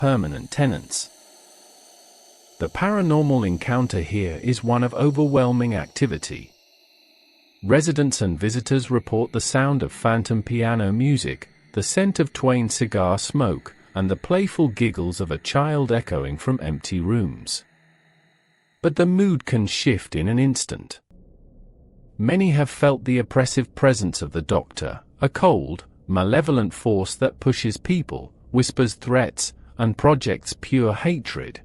permanent tenants. The paranormal encounter here is one of overwhelming activity. Residents and visitors report the sound of phantom piano music, the scent of Twain cigar smoke, and the playful giggles of a child echoing from empty rooms. But the mood can shift in an instant. Many have felt the oppressive presence of the Doctor, a cold, malevolent force that pushes people, whispers threats, and projects pure hatred.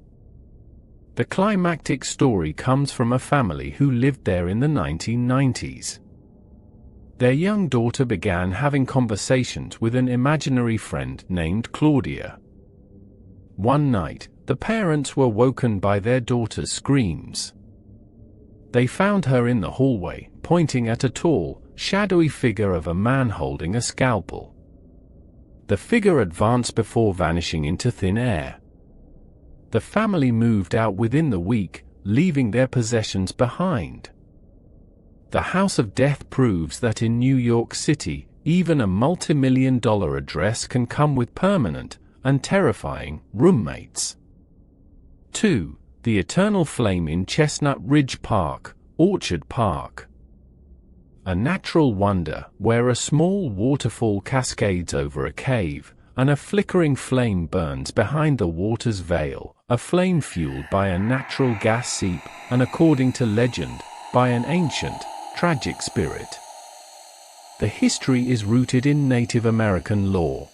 The climactic story comes from a family who lived there in the 1990s. Their young daughter began having conversations with an imaginary friend named Claudia. One night, the parents were woken by their daughter's screams. They found her in the hallway, pointing at a tall, shadowy figure of a man holding a scalpel. The figure advanced before vanishing into thin air. The family moved out within the week, leaving their possessions behind. The House of Death proves that in New York City, even a multi-million-dollar address can come with permanent and terrifying roommates. 2. The Eternal Flame in Chestnut Ridge Park, Orchard Park. A natural wonder where a small waterfall cascades over a cave, and a flickering flame burns behind the water's veil, a flame fueled by a natural gas seep, and according to legend, by an ancient, tragic spirit. The history is rooted in Native American lore.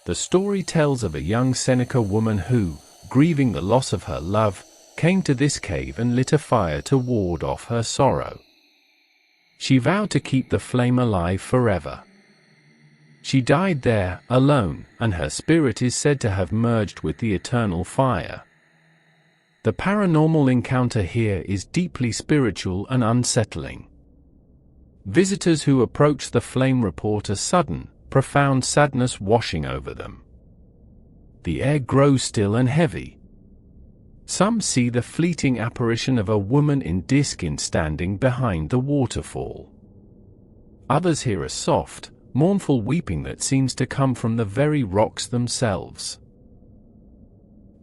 The story tells of a young Seneca woman who, grieving the loss of her love, came to this cave and lit a fire to ward off her sorrow. She vowed to keep the flame alive forever. She died there, alone, and her spirit is said to have merged with the eternal fire. The paranormal encounter here is deeply spiritual and unsettling. Visitors who approach the flame report a sudden, profound sadness washing over them. The air grows still and heavy. Some see the fleeting apparition of a woman in deerskin standing behind the waterfall. Others hear a soft, mournful weeping that seems to come from the very rocks themselves.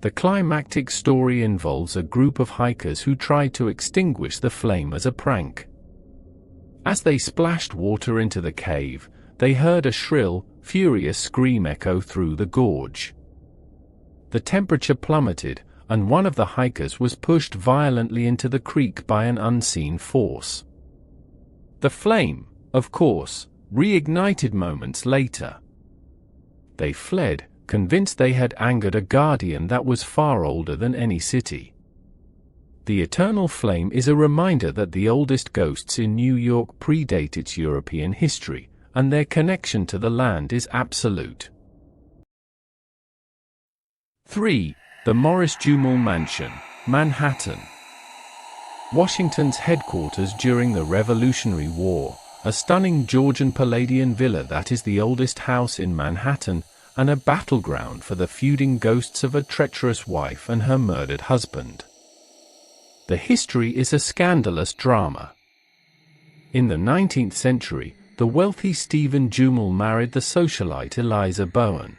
The climactic story involves a group of hikers who tried to extinguish the flame as a prank. As they splashed water into the cave, they heard a shrill, furious scream echo through the gorge. The temperature plummeted, and one of the hikers was pushed violently into the creek by an unseen force. The flame, of course, reignited moments later. They fled, convinced they had angered a guardian that was far older than any city. The eternal flame is a reminder that the oldest ghosts in New York predate its European history, and their connection to the land is absolute. 3. The Morris Jumel Mansion, Manhattan. Washington's headquarters during the Revolutionary War, a stunning Georgian Palladian villa that is the oldest house in Manhattan, and a battleground for the feuding ghosts of a treacherous wife and her murdered husband. The history is a scandalous drama. In the 19th century, the wealthy Stephen Jumel married the socialite Eliza Bowen.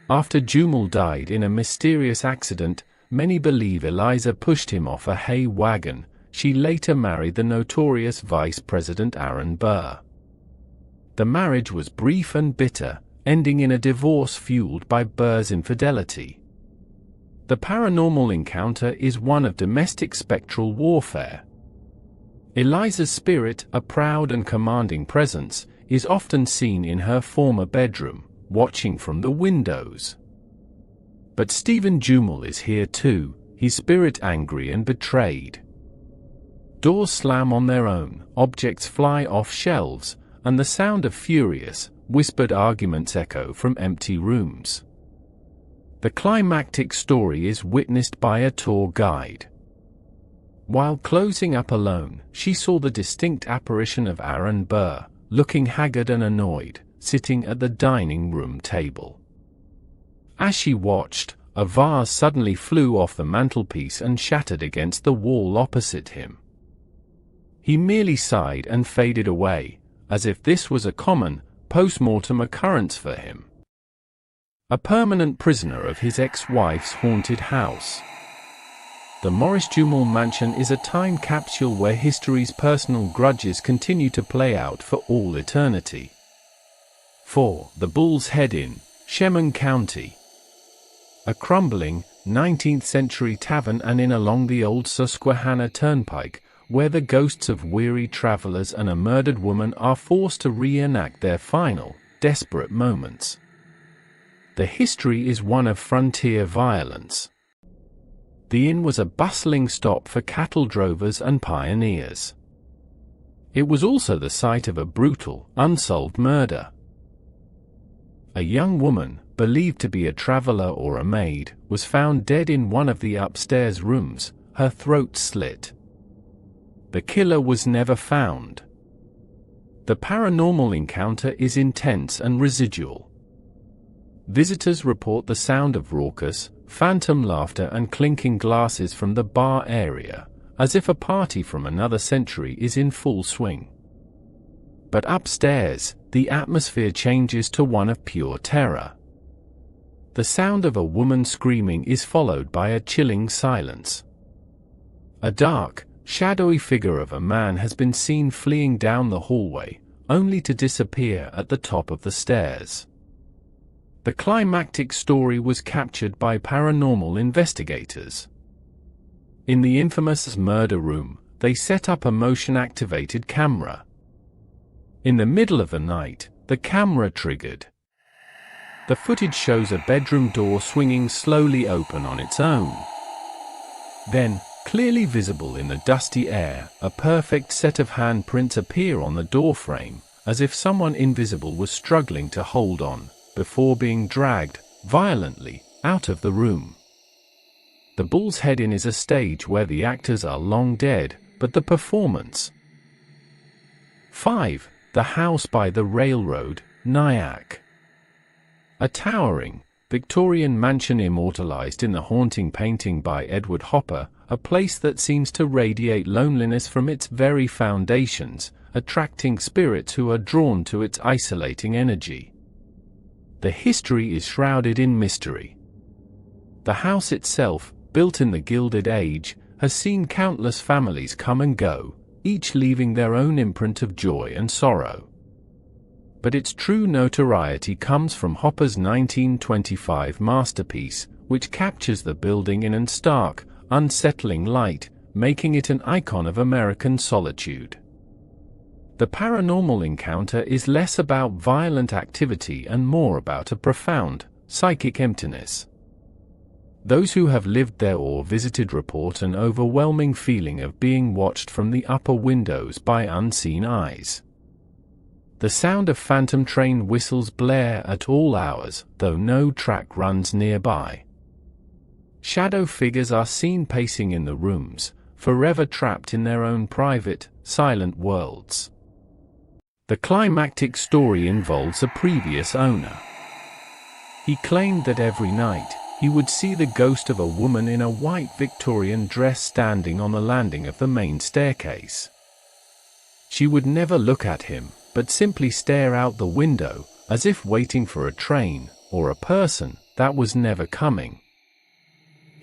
After Jumel died in a mysterious accident, many believe Eliza pushed him off a hay wagon. She later married the notorious Vice President Aaron Burr. The marriage was brief and bitter, ending in a divorce fueled by Burr's infidelity. The paranormal encounter is one of domestic spectral warfare. Eliza's spirit, a proud and commanding presence, is often seen in her former bedroom, watching from the windows. But Stephen Jumel is here too, his spirit angry and betrayed. Doors slam on their own, objects fly off shelves, and the sound of furious, whispered arguments echo from empty rooms. The climactic story is witnessed by a tour guide. While closing up alone, she saw the distinct apparition of Aaron Burr, looking haggard and annoyed, sitting at the dining room table. As she watched, a vase suddenly flew off the mantelpiece and shattered against the wall opposite him. He merely sighed and faded away, as if this was a common, post-mortem occurrence for him. a permanent prisoner of his ex-wife's haunted house. The Maurice Dumal mansion is a time capsule where history's personal grudges continue to play out for all eternity. 4. The Bull's Head Inn, Chemung County. A crumbling, 19th-century tavern and inn along the old Susquehanna Turnpike, where the ghosts of weary travelers and a murdered woman are forced to reenact their final, desperate moments. The history is one of frontier violence. The inn was a bustling stop for cattle drovers and pioneers. It was also the site of a brutal, unsolved murder. A young woman, believed to be a traveler or a maid, was found dead in one of the upstairs rooms, her throat slit. The killer was never found. The paranormal encounter is intense and residual. Visitors report the sound of raucous, phantom laughter and clinking glasses from the bar area, as if a party from another century is in full swing. But upstairs, the atmosphere changes to one of pure terror. The sound of a woman screaming is followed by a chilling silence. A dark, shadowy figure of a man has been seen fleeing down the hallway, only to disappear at the top of the stairs. The climactic story was captured by paranormal investigators. In the infamous murder room, they set up a motion-activated camera. In the middle of the night, the camera triggered. The footage shows a bedroom door swinging slowly open on its own. Then, clearly visible in the dusty air, a perfect set of handprints appear on the doorframe, as if someone invisible was struggling to hold on, before being dragged, violently, out of the room. The Bull's Head Inn is a stage where the actors are long dead, but the performance. 5. The House by the Railroad, Nyack. A towering, Victorian mansion immortalized in the haunting painting by Edward Hopper, a place that seems to radiate loneliness from its very foundations, attracting spirits who are drawn to its isolating energy. The history is shrouded in mystery. The house itself, built in the Gilded Age, has seen countless families come and go, each leaving their own imprint of joy and sorrow. But its true notoriety comes from Hopper's 1925 masterpiece, which captures the building in an stark, unsettling light, making it an icon of American solitude. The paranormal encounter is less about violent activity and more about a profound, psychic emptiness. Those who have lived there or visited report an overwhelming feeling of being watched from the upper windows by unseen eyes. The sound of phantom train whistles blare at all hours, though no track runs nearby. Shadow figures are seen pacing in the rooms, forever trapped in their own private, silent worlds. The climactic story involves a previous owner. He claimed that every night, he would see the ghost of a woman in a white Victorian dress standing on the landing of the main staircase. She would never look at him, but simply stare out the window, as if waiting for a train, or a person, that was never coming.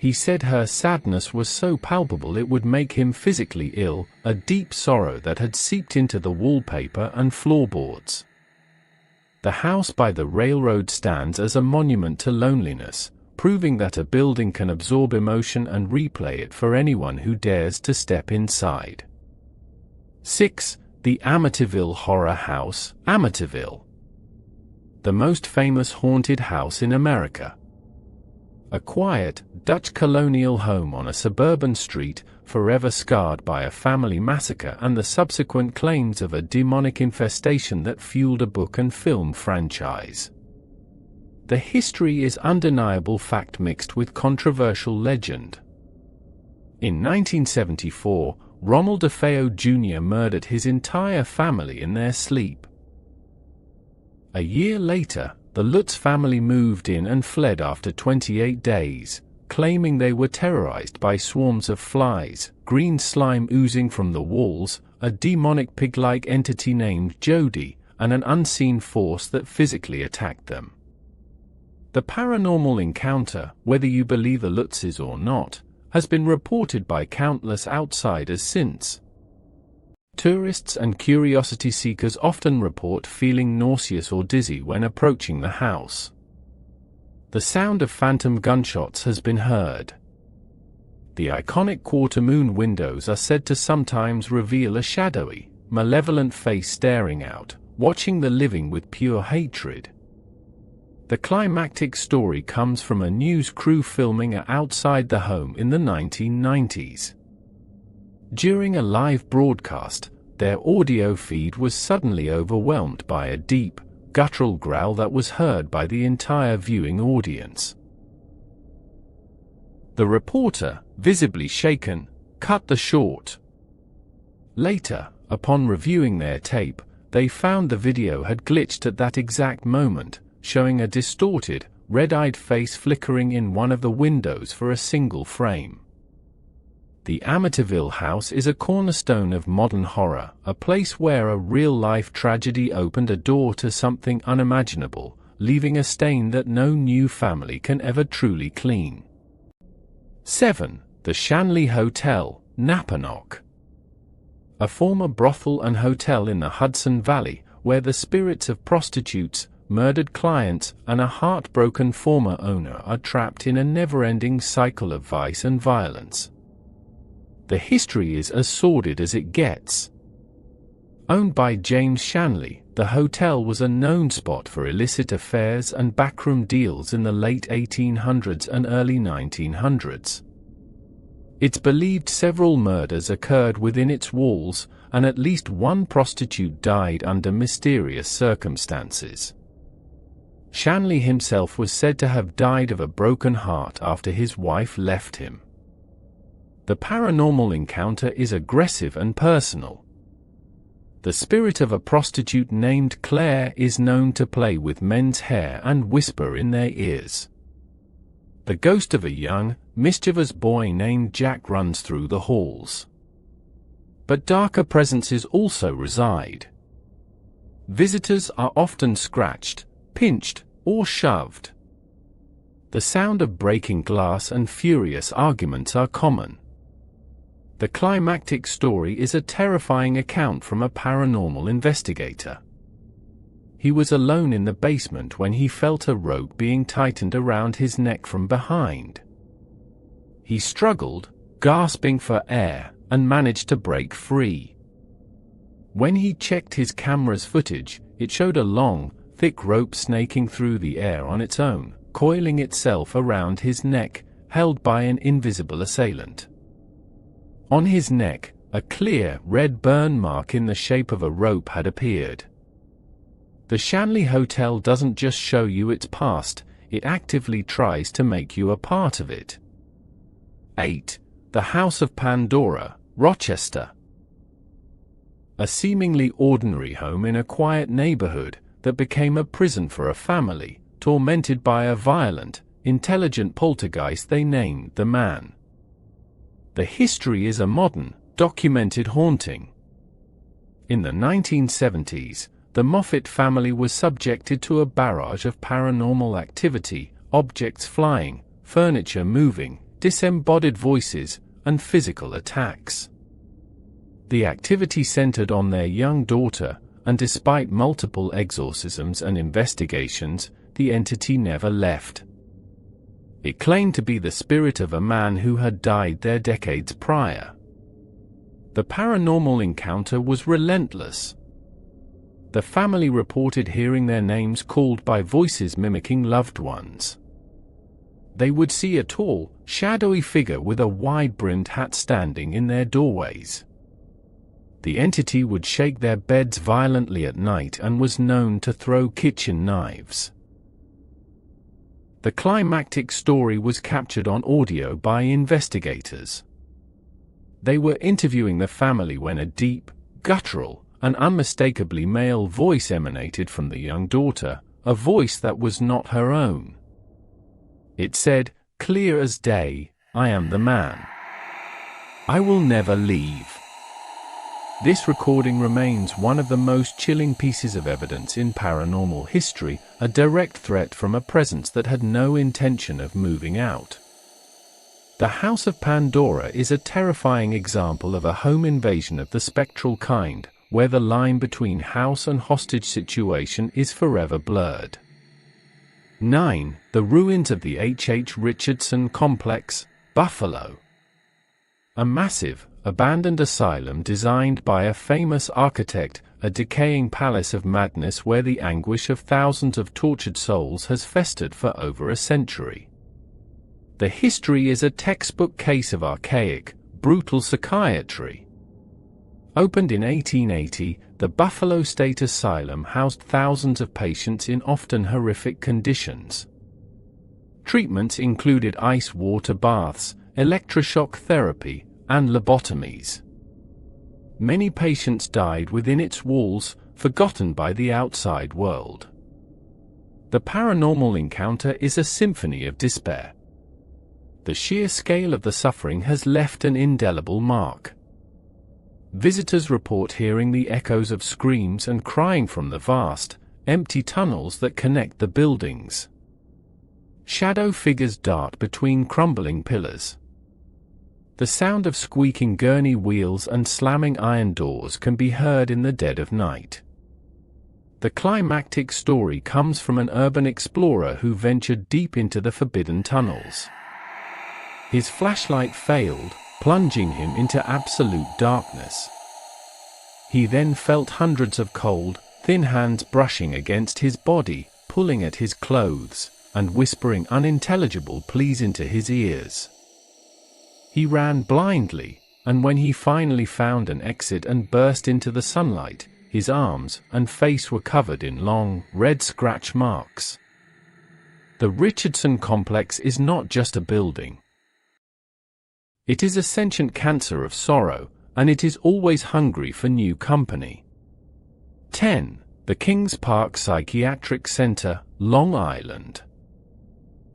He said her sadness was so palpable it would make him physically ill, a deep sorrow that had seeped into the wallpaper and floorboards. The house by the railroad stands as a monument to loneliness, proving that a building can absorb emotion and replay it for anyone who dares to step inside. 6. The Amityville Horror House, Amityville. The most famous haunted house in America. A quiet, Dutch colonial home on a suburban street, forever scarred by a family massacre and the subsequent claims of a demonic infestation that fueled a book and film franchise. The history is undeniable fact mixed with controversial legend. In 1974, Ronald DeFeo Jr. murdered his entire family in their sleep. A year later, the Lutz family moved in and fled after 28 days, claiming they were terrorized by swarms of flies, green slime oozing from the walls, a demonic pig-like entity named Jody, and an unseen force that physically attacked them. The paranormal encounter, whether you believe asylums or not, has been reported by countless outsiders since. Tourists and curiosity seekers often report feeling nauseous or dizzy when approaching the house. The sound of phantom gunshots has been heard. The iconic quarter-moon windows are said to sometimes reveal a shadowy, malevolent face staring out, watching the living with pure hatred. The climactic story comes from a news crew filming outside the home in the 1990s. During a live broadcast, their audio feed was suddenly overwhelmed by a deep, guttural growl that was heard by the entire viewing audience. The reporter, visibly shaken, cut the short. Later, upon reviewing their tape, they found the video had glitched at that exact moment, showing a distorted, red-eyed face flickering in one of the windows for a single frame. The Amityville house is a cornerstone of modern horror, a place where a real-life tragedy opened a door to something unimaginable, leaving a stain that no new family can ever truly clean. 7. The Shanley Hotel, Napanock. A former brothel and hotel in the Hudson Valley, where the spirits of prostitutes, murdered clients, and a heartbroken former owner are trapped in a never-ending cycle of vice and violence. The history is as sordid as it gets. Owned by James Shanley, the hotel was a known spot for illicit affairs and backroom deals in the late 1800s and early 1900s. It's believed several murders occurred within its walls, and at least one prostitute died under mysterious circumstances. Shanley himself was said to have died of a broken heart after his wife left him. The paranormal encounter is aggressive and personal. The spirit of a prostitute named Claire is known to play with men's hair and whisper in their ears. The ghost of a young, mischievous boy named Jack runs through the halls. But darker presences also reside. Visitors are often scratched, pinched, or shoved. The sound of breaking glass and furious arguments are common. The climactic story is a terrifying account from a paranormal investigator. He was alone in the basement when he felt a rope being tightened around his neck from behind. He struggled, gasping for air, and managed to break free. When he checked his camera's footage, it showed a long, thick rope snaking through the air on its own, coiling itself around his neck, held by an invisible assailant. On his neck, a clear, red burn mark in the shape of a rope had appeared. The Shanley Hotel doesn't just show you its past, it actively tries to make you a part of it. 8. The House of Pandora, Rochester. A seemingly ordinary home in a quiet neighborhood that became a prison for a family, tormented by a violent, intelligent poltergeist they named the Man. The history is a modern, documented haunting. In the 1970s, the Moffat family was subjected to a barrage of paranormal activity, objects flying, furniture moving, disembodied voices, and physical attacks. The activity centered on their young daughter, and despite multiple exorcisms and investigations, the entity never left. It claimed to be the spirit of a man who had died there decades prior. The paranormal encounter was relentless. The family reported hearing their names called by voices mimicking loved ones. They would see a tall, shadowy figure with a wide-brimmed hat standing in their doorways. The entity would shake their beds violently at night and was known to throw kitchen knives. The climactic story was captured on audio by investigators. They were interviewing the family when a deep, guttural, and unmistakably male voice emanated from the young daughter, a voice that was not her own. It said, "Clear as day, I am the man. I will never leave." This recording remains one of the most chilling pieces of evidence in paranormal history, a direct threat from a presence that had no intention of moving out. The House of Pandora is a terrifying example of a home invasion of the spectral kind, where the line between house and hostage situation is forever blurred. 9. The ruins of the H. Richardson Complex, Buffalo. A massive, abandoned asylum designed by a famous architect, a decaying palace of madness where the anguish of thousands of tortured souls has festered for over a century. The history is a textbook case of archaic, brutal psychiatry. Opened in 1880, the Buffalo State Asylum housed thousands of patients in often horrific conditions. Treatments included ice water baths, electroshock therapy, and lobotomies. Many patients died within its walls, forgotten by the outside world. The paranormal encounter is a symphony of despair. The sheer scale of the suffering has left an indelible mark. Visitors report hearing the echoes of screams and crying from the vast, empty tunnels that connect the buildings. Shadow figures dart between crumbling pillars. The sound of squeaking gurney wheels and slamming iron doors can be heard in the dead of night. The climactic story comes from an urban explorer who ventured deep into the forbidden tunnels. His flashlight failed, plunging him into absolute darkness. He then felt hundreds of cold, thin hands brushing against his body, pulling at his clothes, and whispering unintelligible pleas into his ears. He ran blindly, and when he finally found an exit and burst into the sunlight, his arms and face were covered in long, red scratch marks. The Richardson Complex is not just a building. It is a sentient cancer of sorrow, and it is always hungry for new company. 10. The Kings Park Psychiatric Center, Long Island.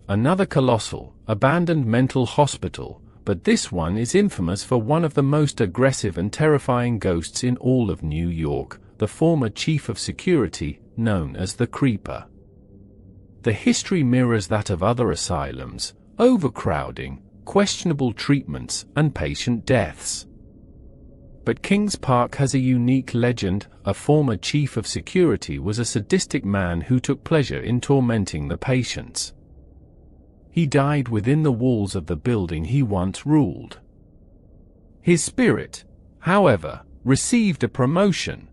Another colossal, abandoned mental hospital, but this one is infamous for one of the most aggressive and terrifying ghosts in all of New York, the former chief of security, known as the Creeper. The history mirrors that of other asylums: overcrowding, questionable treatments, and patient deaths. But Kings Park has a unique legend. A former chief of security was a sadistic man who took pleasure in tormenting the patients. He died within the walls of the building he once ruled. His spirit, however, received a promotion.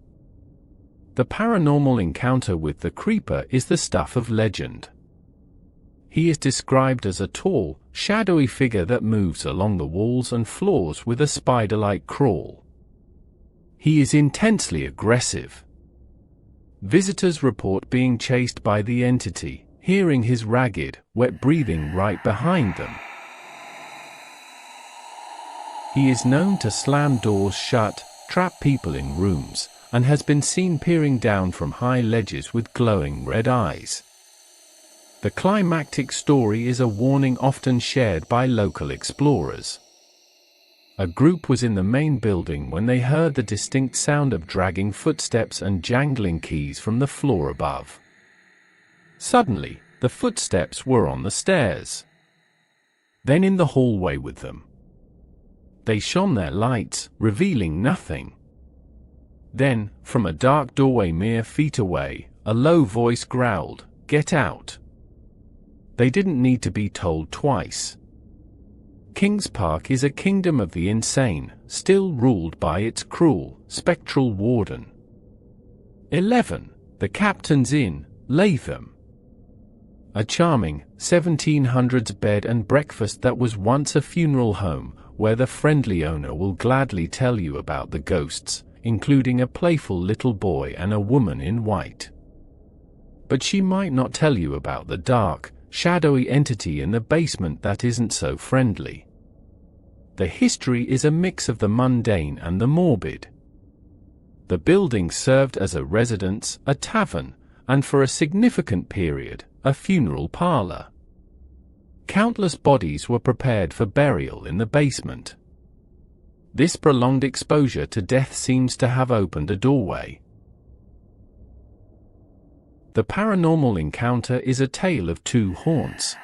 The paranormal encounter with the Creeper is the stuff of legend. He is described as a tall, shadowy figure that moves along the walls and floors with a spider-like crawl. He is intensely aggressive. Visitors report being chased by the entity, hearing his ragged, wet breathing right behind them. He is known to slam doors shut, trap people in rooms, and has been seen peering down from high ledges with glowing red eyes. The climactic story is a warning often shared by local explorers. A group was in the main building when they heard the distinct sound of dragging footsteps and jangling keys from the floor above. Suddenly, the footsteps were on the stairs. Then in the hallway with them. They shone their lights, revealing nothing. Then, from a dark doorway mere feet away, a low voice growled, "Get out." They didn't need to be told twice. Kings Park is a kingdom of the insane, still ruled by its cruel, spectral warden. 11. The Captain's Inn, Latham. A charming, 1700s bed and breakfast that was once a funeral home, where the friendly owner will gladly tell you about the ghosts, including a playful little boy and a woman in white. But she might not tell you about the dark, shadowy entity in the basement that isn't so friendly. The history is a mix of the mundane and the morbid. The building served as a residence, a tavern, and for a significant period, a funeral parlor. Countless bodies were prepared for burial in the basement. This prolonged exposure to death seems to have opened a doorway. The paranormal encounter is a tale of two haunts.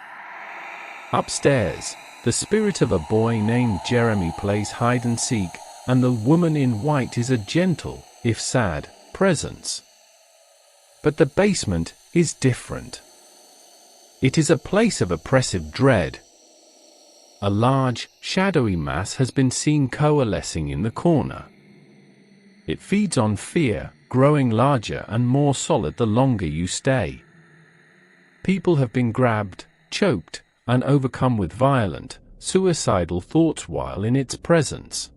Upstairs, the spirit of a boy named Jeremy plays hide and seek, and the woman in white is a gentle, if sad, presence. But the basement is different. It is a place of oppressive dread. A large, shadowy mass has been seen coalescing in the corner. It feeds on fear, growing larger and more solid the longer you stay. People have been grabbed, choked, and overcome with violent, suicidal thoughts while in its presence.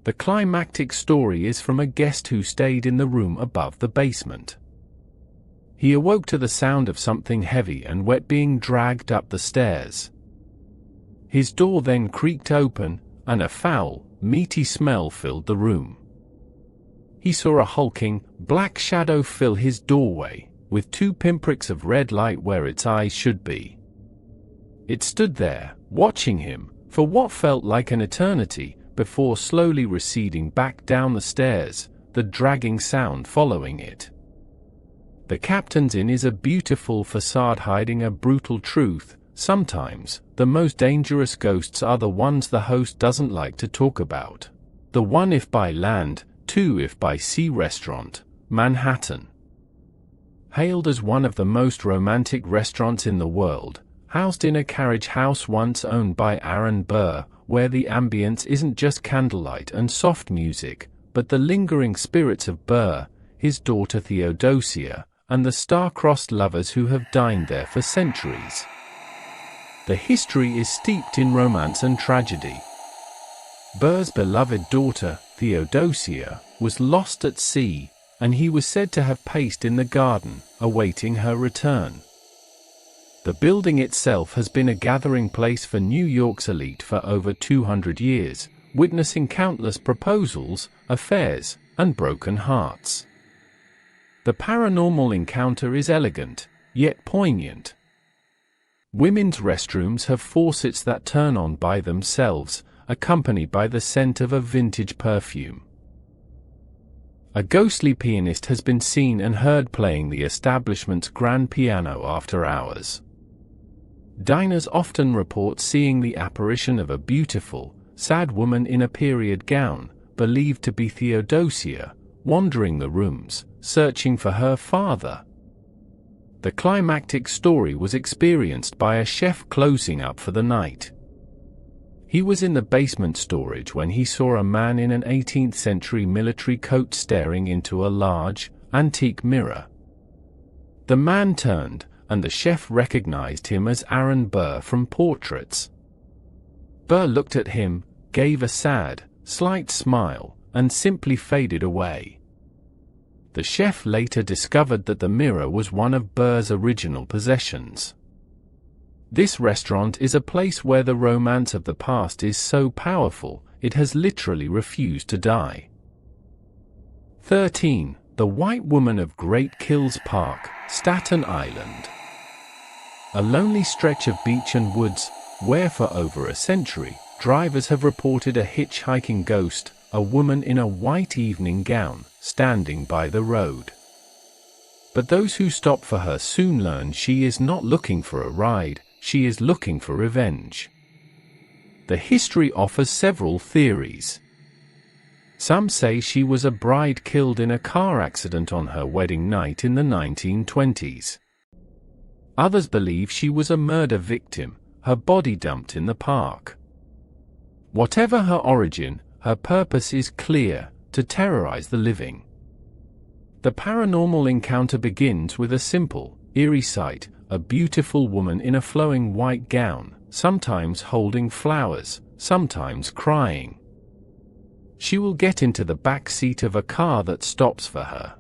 The climactic story is from a guest who stayed in the room above the basement. He awoke to the sound of something heavy and wet being dragged up the stairs. His door then creaked open, and a foul, meaty smell filled the room. He saw a hulking, black shadow fill his doorway, with two pinpricks of red light where its eyes should be. It stood there, watching him, for what felt like an eternity, before slowly receding back down the stairs, the dragging sound following it. The Captain's Inn is a beautiful facade hiding a brutal truth. Sometimes, the most dangerous ghosts are the ones the host doesn't like to talk about. The one if by land, two if by sea restaurant, Manhattan. Hailed as one of the most romantic restaurants in the world, housed in a carriage house once owned by Aaron Burr, where the ambience isn't just candlelight and soft music, but the lingering spirits of Burr, his daughter Theodosia, and the star-crossed lovers who have dined there for centuries. The history is steeped in romance and tragedy. Burr's beloved daughter, Theodosia, was lost at sea, and he was said to have paced in the garden, awaiting her return. The building itself has been a gathering place for New York's elite for over 200 years, witnessing countless proposals, affairs, and broken hearts. The paranormal encounter is elegant, yet poignant. Women's restrooms have faucets that turn on by themselves, accompanied by the scent of a vintage perfume. A ghostly pianist has been seen and heard playing the establishment's grand piano after hours. Diners often report seeing the apparition of a beautiful, sad woman in a period gown, believed to be Theodosia, wandering the rooms, searching for her father. The climactic story was experienced by a chef closing up for the night. He was in the basement storage when he saw a man in an 18th century military coat staring into a large, antique mirror. The man turned, and the chef recognized him as Aaron Burr from Portraits. Burr looked at him, gave a sad, slight smile, and simply faded away. The chef later discovered that the mirror was one of Burr's original possessions. This restaurant is a place where the romance of the past is so powerful, it has literally refused to die. 13. The White Woman of Great Kills Park, Staten Island. A lonely stretch of beach and woods, where for over a century, drivers have reported a hitchhiking ghost, a woman in a white evening gown, standing by the road. But those who stop for her soon learn she is not looking for a ride, she is looking for revenge. The history offers several theories. Some say she was a bride killed in a car accident on her wedding night in the 1920s. Others believe she was a murder victim, her body dumped in the park. Whatever her origin, her purpose is clear: to terrorize the living. The paranormal encounter begins with a simple, eerie sight: a beautiful woman in a flowing white gown, sometimes holding flowers, sometimes crying. She will get into the back seat of a car that stops for her.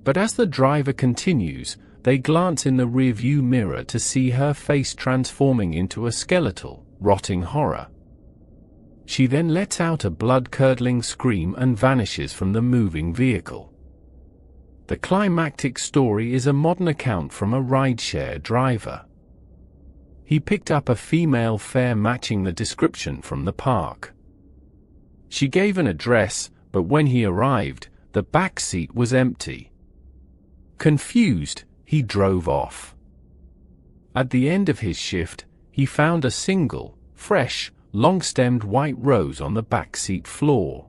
But as the driver continues, they glance in the rearview mirror to see her face transforming into a skeletal, rotting horror. She then lets out a blood-curdling scream and vanishes from the moving vehicle. The climactic story is a modern account from a rideshare driver. He picked up a female fare matching the description from the park. She gave an address, but when he arrived, the back seat was empty. Confused, he drove off. At the end of his shift, he found a single, fresh, long-stemmed white rose on the backseat floor.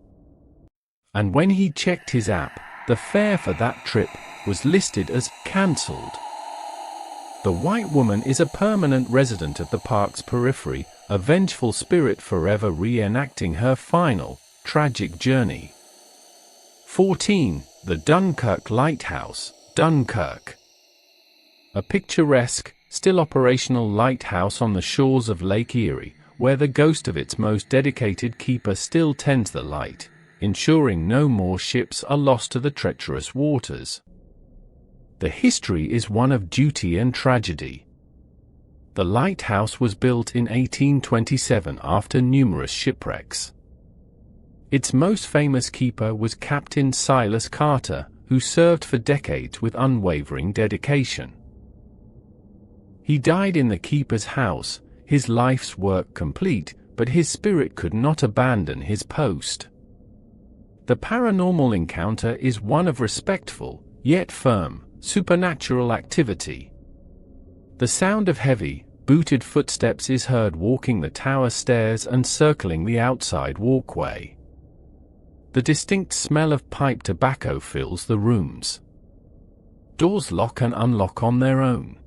And when he checked his app, the fare for that trip was listed as cancelled. The white woman is a permanent resident of the park's periphery, a vengeful spirit forever reenacting her final, tragic journey. 14. The Dunkirk Lighthouse, Dunkirk. A picturesque, still operational lighthouse on the shores of Lake Erie, where the ghost of its most dedicated keeper still tends the light, ensuring no more ships are lost to the treacherous waters. The history is one of duty and tragedy. The lighthouse was built in 1827 after numerous shipwrecks. Its most famous keeper was Captain Silas Carter, who served for decades with unwavering dedication. He died in the keeper's house, his life's work complete, but his spirit could not abandon his post. The paranormal encounter is one of respectful, yet firm, supernatural activity. The sound of heavy, booted footsteps is heard walking the tower stairs and circling the outside walkway. The distinct smell of pipe tobacco fills the rooms. Doors lock and unlock on their own.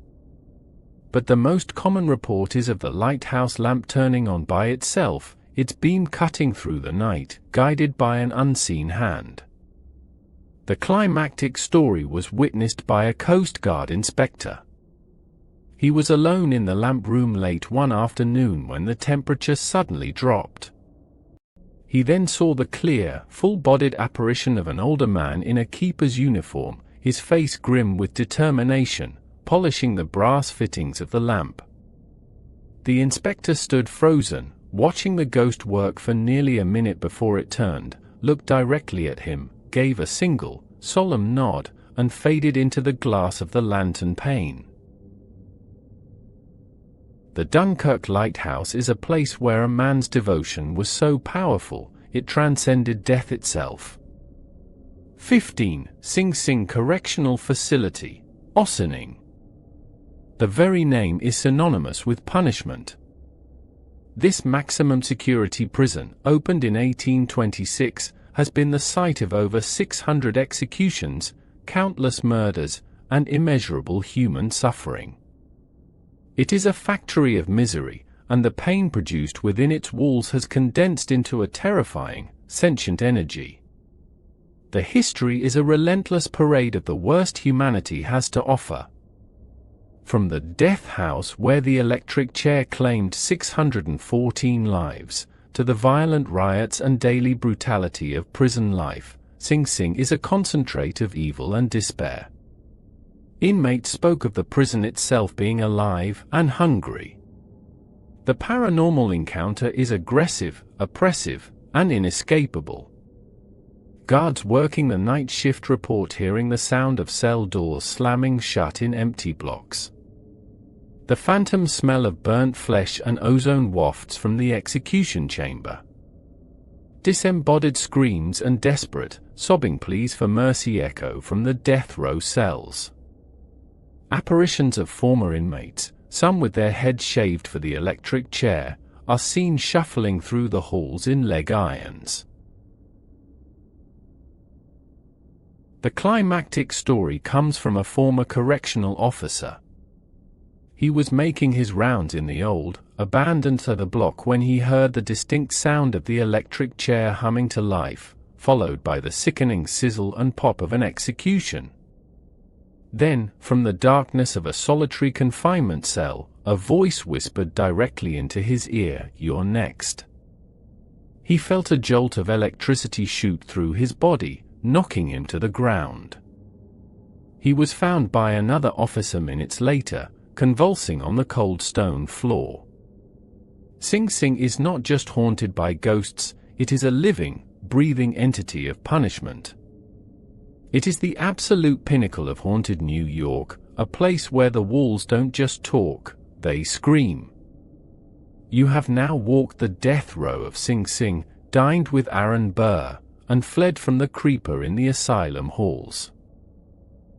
But the most common report is of the lighthouse lamp turning on by itself, its beam cutting through the night, guided by an unseen hand. The climactic story was witnessed by a Coast Guard inspector. He was alone in the lamp room late one afternoon when the temperature suddenly dropped. He then saw the clear, full-bodied apparition of an older man in a keeper's uniform, his face grim with determination, polishing the brass fittings of the lamp. The inspector stood frozen, watching the ghost work for nearly a minute before it turned, looked directly at him, gave a single, solemn nod, and faded into the glass of the lantern pane. The Dunkirk Lighthouse is a place where a man's devotion was so powerful, it transcended death itself. 15. Sing Sing Correctional Facility, Ossining. The very name is synonymous with punishment. This maximum security prison, opened in 1826, has been the site of over 600 executions, countless murders, and immeasurable human suffering. It is a factory of misery, and the pain produced within its walls has condensed into a terrifying, sentient energy. The history is a relentless parade of the worst humanity has to offer. From the death house where the electric chair claimed 614 lives, to the violent riots and daily brutality of prison life, Sing Sing is a concentrate of evil and despair. Inmates spoke of the prison itself being alive and hungry. The paranormal encounter is aggressive, oppressive, and inescapable. Guards working the night shift report hearing the sound of cell doors slamming shut in empty blocks. The phantom smell of burnt flesh and ozone wafts from the execution chamber. Disembodied screams and desperate, sobbing pleas for mercy echo from the death row cells. Apparitions of former inmates, some with their heads shaved for the electric chair, are seen shuffling through the halls in leg irons. The climactic story comes from a former correctional officer. He was making his rounds in the old, abandoned the block when he heard the distinct sound of the electric chair humming to life, followed by the sickening sizzle and pop of an execution. Then, from the darkness of a solitary confinement cell, a voice whispered directly into his ear, "You're next." He felt a jolt of electricity shoot through his body, knocking him to the ground. He was found by another officer minutes later, convulsing on the cold stone floor. Sing Sing is not just haunted by ghosts, it is a living, breathing entity of punishment. It is the absolute pinnacle of haunted New York, a place where the walls don't just talk, they scream. You have now walked the death row of Sing Sing, dined with Aaron Burr, and fled from the creeper in the asylum halls.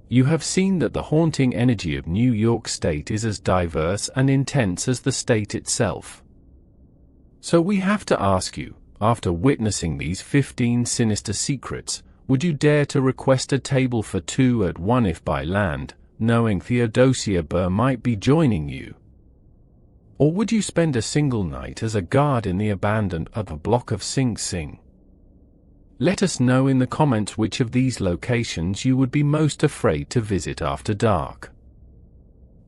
You have seen that the haunting energy of New York State is as diverse and intense as the state itself. So we have to ask you, after witnessing these 15 sinister secrets, would you dare to request a table for two at 1 if by land, knowing Theodosia Burr might be joining you? Or would you spend a single night as a guard in the abandoned upper block of Sing Sing? Let us know in the comments which of these locations you would be most afraid to visit after dark.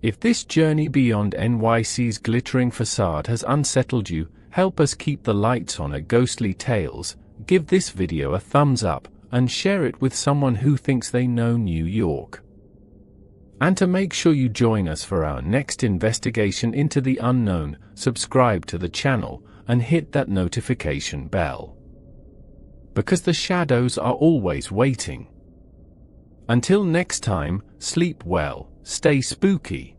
If this journey beyond NYC's glittering facade has unsettled you, help us keep the lights on at Ghostly Tales, give this video a thumbs up, and share it with someone who thinks they know New York. And to make sure you join us for our next investigation into the unknown, subscribe to the channel, and hit that notification bell. Because the shadows are always waiting. Until next time, sleep well, stay spooky.